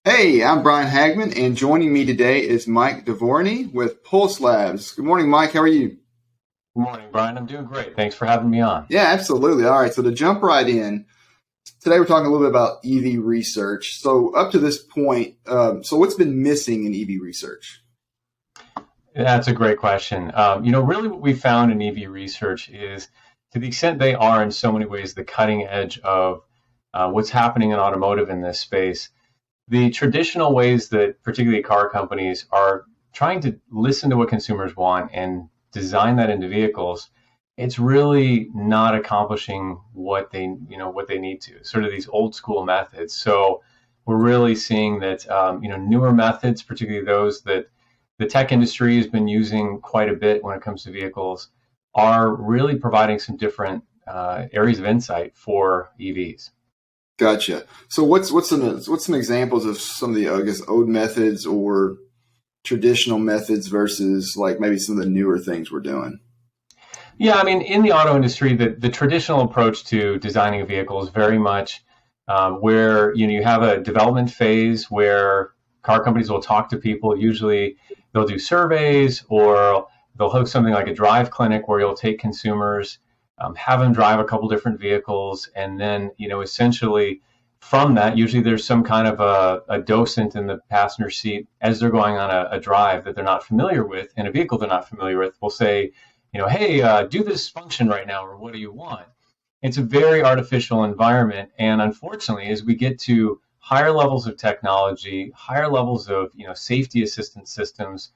Hey, I'm Brian Hagman, and joining me today is Mike Dovorany with PulseLabs. Good morning, Mike. How are you? Good morning, Brian. I'm doing great. Thanks for having me on. Yeah, absolutely. All right, so to jump right in, today we're talking a little bit about EV research. So up to this point, so what's been missing in EV research? That's a great question. Really what we found in EV research is to the extent they are in so many ways the cutting edge of what's happening in automotive in this space, the traditional ways that particularly car companies are trying to listen to what consumers want and design that into vehicles, it's really not accomplishing what they need to. Sort of these old school methods. So we're really seeing that newer methods, particularly those that the tech industry has been using quite a bit when it comes to vehicles, are really providing some different areas of insight for EVs. Gotcha. So what's some examples of some of the old methods or traditional methods versus like maybe some of the newer things we're doing? Yeah, I mean, in the auto industry, the traditional approach to designing a vehicle is very much where you have a development phase where car companies will talk to people. Usually, they'll do surveys or they'll host something like a drive clinic where you'll take consumers, have them drive a couple different vehicles, and then essentially from that, usually there's some kind of a docent in the passenger seat as they're going on a drive that they're not familiar with, in a vehicle they're not familiar with. Will say, hey, do this function right now, or what do you want? It's a very artificial environment, and unfortunately, as we get to higher levels of technology, higher levels of safety assistance systems,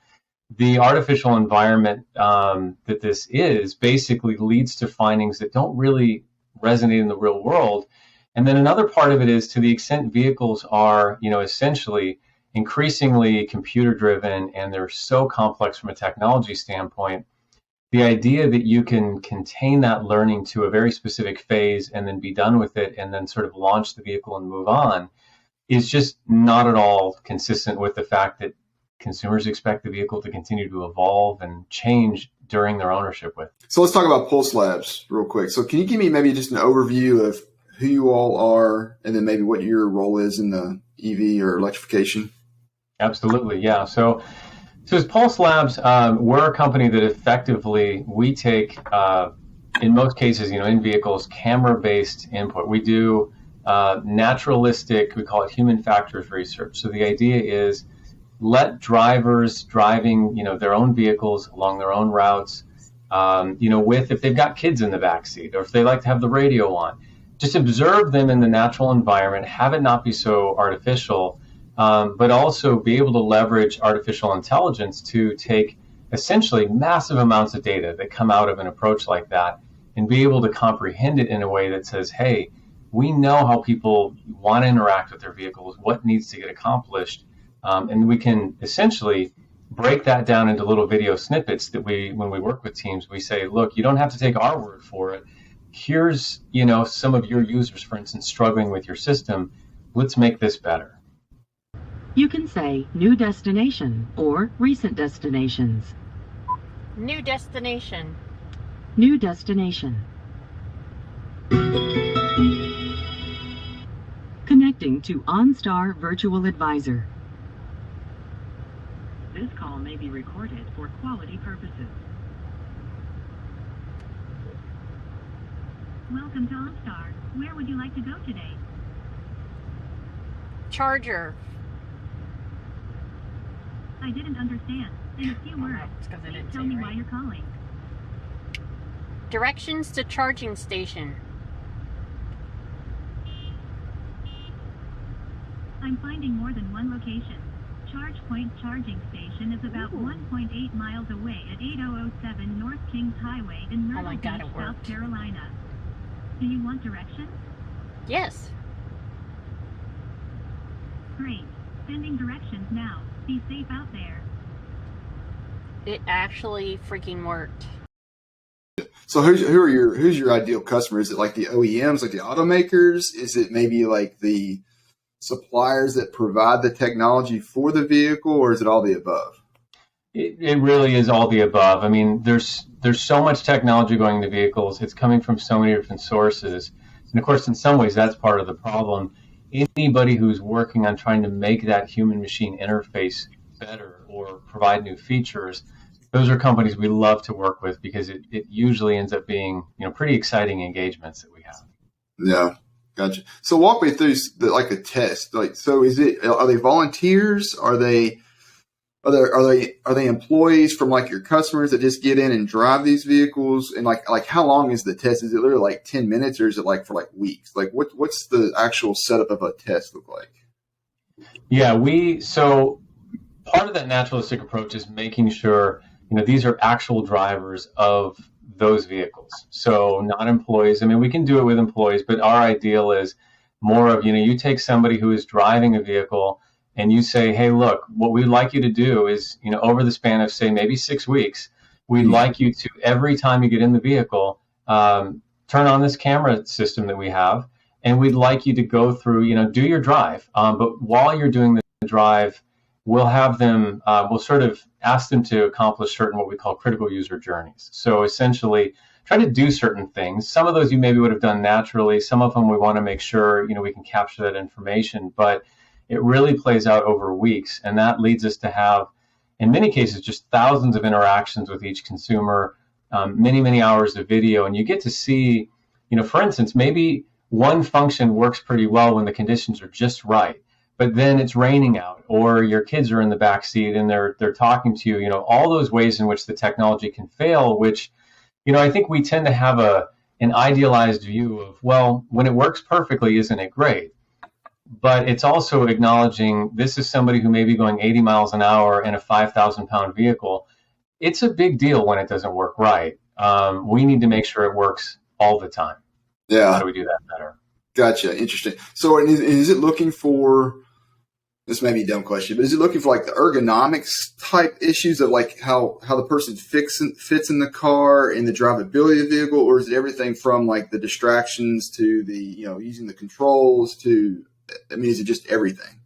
the artificial environment that this is basically leads to findings that don't really resonate in the real world. And then another part of it is to the extent vehicles are essentially increasingly computer driven and they're so complex from a technology standpoint, the idea that you can contain that learning to a very specific phase and then be done with it and then sort of launch the vehicle and move on is just not at all consistent with the fact that consumers expect the vehicle to continue to evolve and change during their ownership with. So let's talk about Pulse Labs real quick. So can you give me maybe just an overview of who you all are and then maybe what your role is in the EV or electrification? Absolutely, yeah. So as Pulse Labs, we're a company that effectively we take, in most cases, in vehicles, camera-based input. We do naturalistic, we call it human factors research. So the idea is let drivers driving, their own vehicles along their own routes, with if they've got kids in the back seat or if they like to have the radio on, just observe them in the natural environment, have it not be so artificial, but also be able to leverage artificial intelligence to take essentially massive amounts of data that come out of an approach like that and be able to comprehend it in a way that says, hey, we know how people want to interact with their vehicles, what needs to get accomplished, and we can essentially break that down into little video snippets that when we work with teams, we say, look, you don't have to take our word for it. Here's, some of your users, for instance, struggling with your system. Let's make this better. You can say new destination or recent destinations. New destination. New destination. Connecting to Onstar Virtual Advisor. This call may be recorded for quality purposes. Welcome to Onstar. Where would you like to go today? Charger. I didn't understand. In a few words, please tell me why you're calling. Directions to charging station. I'm finding more than one location. ChargePoint charging station is about 1.8 miles away at 8007 North Kings Highway in Myrtle Beach, South Carolina. Do you want directions? Yes. Great. Sending directions now. Be safe out there. It actually freaking worked. So who's your ideal customer? Is it like the OEMs, like the automakers? Is it maybe like the suppliers that provide the technology for the vehicle, or is it all the above? It really is all the above. I mean, there's so much technology going into vehicles. It's coming from so many different sources. And of course, in some ways, that's part of the problem. anybody who's working on trying to make that human machine interface better or provide new features, those are companies we love to work with because it usually ends up being, pretty exciting engagements that we have. Yeah, gotcha. So walk me through like a test. Like, so are they volunteers? Are they employees from like your customers that just get in and drive these vehicles? And like how long is the test? Is it literally like 10 minutes or is it like for like weeks? Like what's the actual setup of a test look like? Yeah, so part of that naturalistic approach is making sure, these are actual drivers of those vehicles. So not employees. I mean, we can do it with employees, but our ideal is more of, you take somebody who is driving a vehicle and you say, hey, look, what we'd like you to do is, over the span of, say, maybe 6 weeks, we'd like you to, every time you get in the vehicle, turn on this camera system that we have, and we'd like you to go through, do your drive. But while you're doing the drive, we'll have them, we'll sort of ask them to accomplish certain what we call critical user journeys. So essentially, try to do certain things. Some of those you maybe would have done naturally. Some of them we want to make sure, we can capture that information. But it really plays out over weeks. And that leads us to have, in many cases, just thousands of interactions with each consumer, many, many hours of video. And you get to see, for instance, maybe one function works pretty well when the conditions are just right, but then it's raining out or your kids are in the back seat and they're talking to you, all those ways in which the technology can fail, which, I think we tend to have an idealized view of, well, when it works perfectly, isn't it great? But it's also acknowledging this is somebody who may be going 80 miles an hour in a 5,000-pound vehicle. It's a big deal when it doesn't work right. We need to make sure it works all the time. Yeah. How do we do that better? Gotcha. Interesting. So is it looking for, this may be a dumb question, but is it looking for like the ergonomics type issues of like how the person fits in the car and the drivability of the vehicle, or is it everything from like the distractions to the, using the controls to, is it just everything?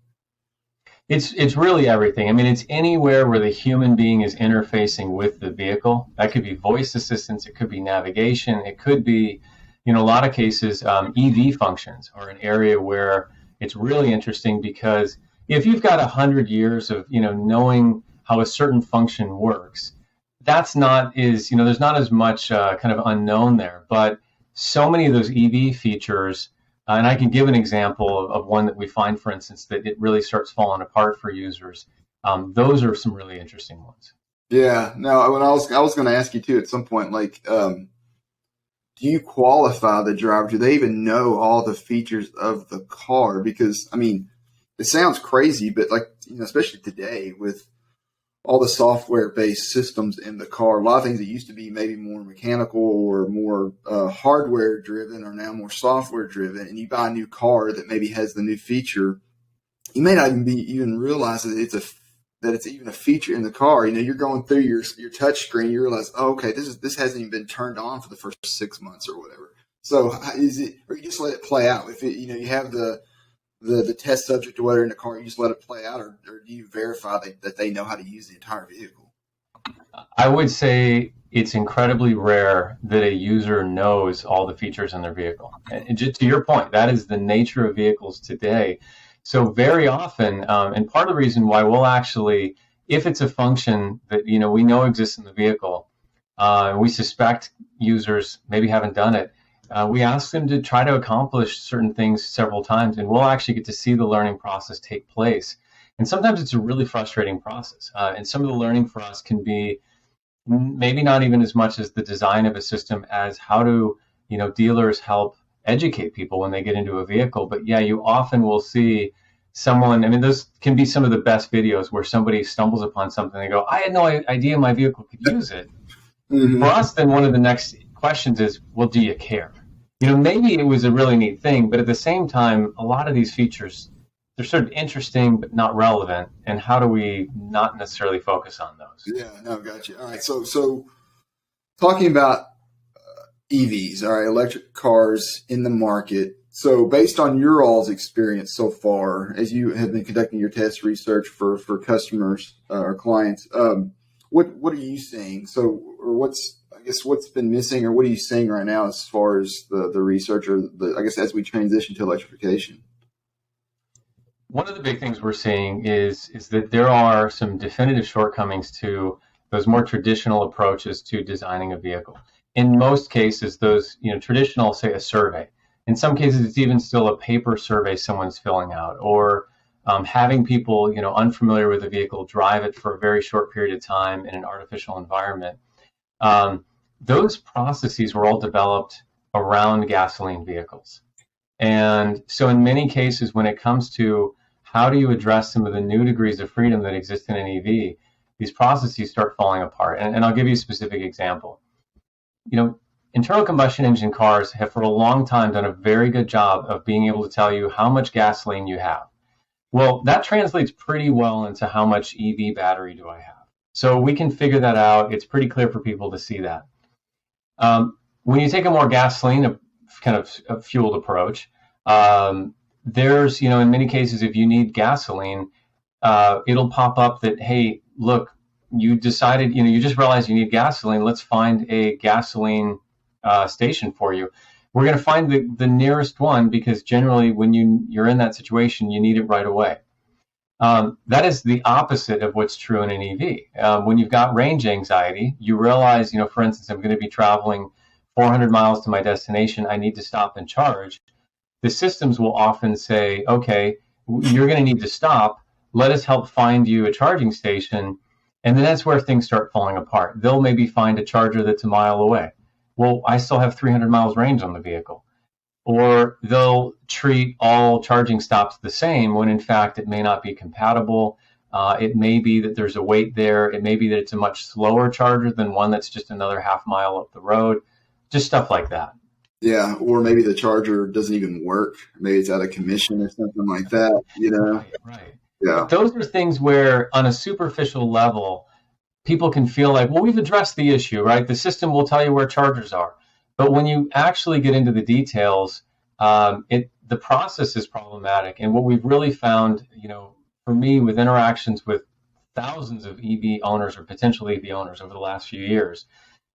It's really everything. It's anywhere where the human being is interfacing with the vehicle. That could be voice assistance. It could be navigation. It could be, a lot of cases, EV functions are an area where it's really interesting because if you've got 100 years of, knowing how a certain function works, that's not there's not as much kind of unknown there. But so many of those EV features, and I can give an example of one that we find, for instance, that it really starts falling apart for users. Those are some really interesting ones. Yeah. No, when I was going to ask you too at some point, like, do you qualify the driver? Do they even know all the features of the car? Because it sounds crazy, but like, especially today with all the software-based systems in the car, a lot of things that used to be maybe more mechanical or more hardware-driven are now more software-driven. And you buy a new car that maybe has the new feature, you may not even realize that it's even a feature in the car. You're going through your touch screen, you realize, oh, okay, this hasn't even been turned on for the first 6 months or whatever. So is it, or you just let it play out? If you have the test subject or whatever in the car, you just let it play out, or do you verify that they know how to use the entire vehicle? I would say it's incredibly rare that a user knows all the features in their vehicle. And just to your point, that is the nature of vehicles today. So very often, and part of the reason why we'll actually, if it's a function that we know exists in the vehicle, we suspect users maybe haven't done it, we ask them to try to accomplish certain things several times, and we'll actually get to see the learning process take place. And sometimes it's a really frustrating process. And some of the learning for us can be maybe not even as much as the design of a system as how do dealers help educate people when they get into a vehicle. But yeah, you often will see someone, those can be some of the best videos where somebody stumbles upon something and they go, I had no idea my vehicle could use it. Mm-hmm. For us, then one of the next questions is, well, do you care? Maybe it was a really neat thing, but at the same time, a lot of these features, they're sort of interesting but not relevant. And how do we not necessarily focus on those? Yeah, no, gotcha. All right, so talking about EVs, all right, electric cars in the market. So based on your all's experience so far, as you have been conducting your test research for customers or clients, what are you seeing? So, or what's been missing, or what are you seeing right now as far as the research, or as we transition to electrification? one of the big things we're seeing is that there are some definitive shortcomings to those more traditional approaches to designing a vehicle. In most cases, those traditional, say a survey. In some cases, it's even still a paper survey someone's filling out, or having people unfamiliar with the vehicle drive it for a very short period of time in an artificial environment. Those processes were all developed around gasoline vehicles. And so in many cases, when it comes to how do you address some of the new degrees of freedom that exist in an EV, these processes start falling apart. And I'll give you a specific example. Internal combustion engine cars have for a long time done a very good job of being able to tell you how much gasoline you have. Well, that translates pretty well into how much EV battery do I have. So we can figure that out. It's pretty clear for people to see that. When you take a more gasoline kind of a fueled approach, there's, in many cases, if you need gasoline, it'll pop up that, hey, look, you decided, you just realized you need gasoline. Let's find a gasoline station for you. We're going to find the nearest one, because generally when you're in that situation, you need it right away. That is the opposite of what's true in an EV. When you've got range anxiety, you realize, for instance, I'm going to be traveling 400 miles to my destination. I need to stop and charge. The systems will often say, okay, you're going to need to stop. Let us help find you a charging station. And then that's where things start falling apart. They'll maybe find a charger that's a mile away. Well, I still have 300 miles range on the vehicle. Or they'll treat all charging stops the same when in fact it may not be compatible. It may be that there's a wait there. It may be that it's a much slower charger than one that's just another half mile up the road. Just stuff like that. Yeah, or maybe the charger doesn't even work. Maybe it's out of commission or something like that, Right. Yeah. Those are things where on a superficial level, people can feel like, well, we've addressed the issue, right? The system will tell you where chargers are. But when you actually get into the details, the process is problematic. And what we've really found, for me, with interactions with thousands of EV owners or potential EV owners over the last few years,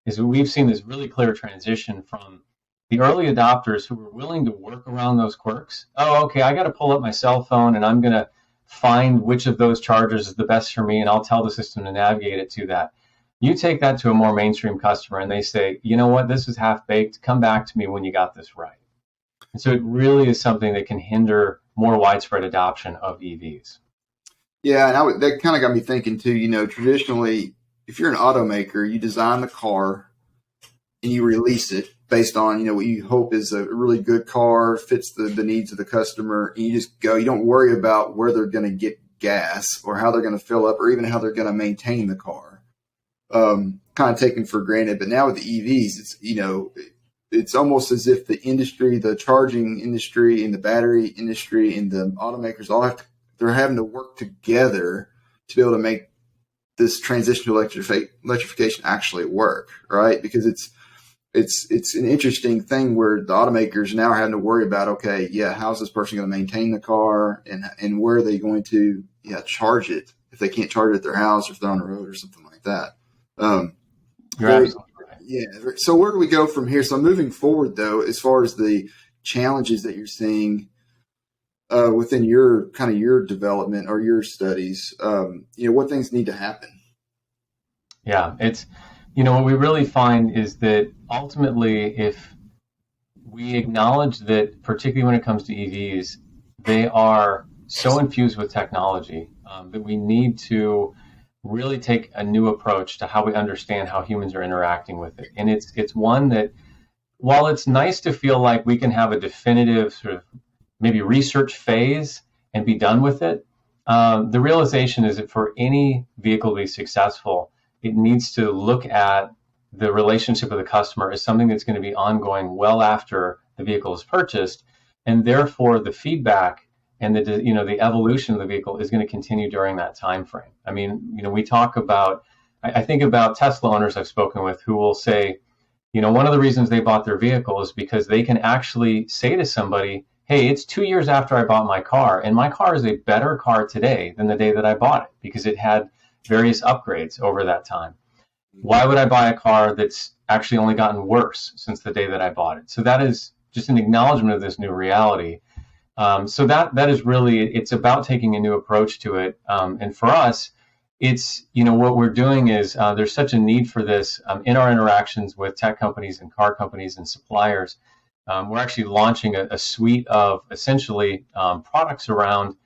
is that we've seen this really clear transition from the early adopters who were willing to work around those quirks. Oh, okay, I got to pull up my cell phone and I'm going to find which of those chargers is the best for me, and I'll tell the system to navigate it to that. You take that to a more mainstream customer and they say, you know what, this is half-baked. Come back to me when you got this right. And so it really is something that can hinder more widespread adoption of EVs. Yeah, and that kind of got me thinking too, traditionally, if you're an automaker, you design the car and you release it based on, what you hope is a really good car, fits the needs of the customer, and you just go. You don't worry about where they're going to get gas or how they're going to fill up or even how they're going to maintain the car. Kind of taken for granted. But now with the EVs, it's almost as if the industry, the charging industry and the battery industry and the automakers they're having to work together to be able to make this transition to electrification actually work, right? Because it's an interesting thing where the automakers now are having to worry about, okay, how's this person going to maintain the car and where are they going to charge it if they can't charge it at their house or if they're on the road or something like that. You're absolutely right. Yeah. So where do we go from here? So moving forward, though, as far as the challenges that you're seeing within your development or your studies, what things need to happen? Yeah, it's, what we really find is that ultimately, if we acknowledge that, particularly when it comes to EVs, they are so infused with technology that we need to really take a new approach to how we understand how humans are interacting with it. And it's one that, while it's nice to feel like we can have a definitive sort of maybe research phase and be done with it, the realization is that for any vehicle to be successful, it needs to look at the relationship with the customer as something that's going to be ongoing well after the vehicle is purchased, and therefore the feedback and the evolution of the vehicle is going to continue during that time frame. I mean, we talk about, I think about Tesla owners I've spoken with who will say, one of the reasons they bought their vehicle is because they can actually say to somebody, hey, it's 2 years after I bought my car, and my car is a better car today than the day that I bought it because it had various upgrades over that time. Why would I buy a car that's actually only gotten worse since the day that I bought it? So that is just an acknowledgement of this new reality. So that is really, it's about taking a new approach to it. And for us, it's, what we're doing is there's such a need for this in our interactions with tech companies and car companies and suppliers. We're actually launching a suite of essentially products around,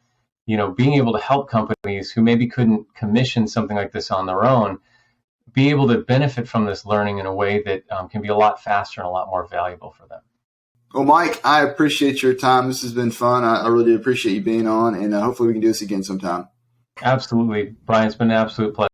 being able to help companies who maybe couldn't commission something like this on their own, be able to benefit from this learning in a way that can be a lot faster and a lot more valuable for them. Well, Mike, I appreciate your time. This has been fun. I really appreciate you being on, and hopefully we can do this again sometime. Absolutely, Brian. It's been an absolute pleasure.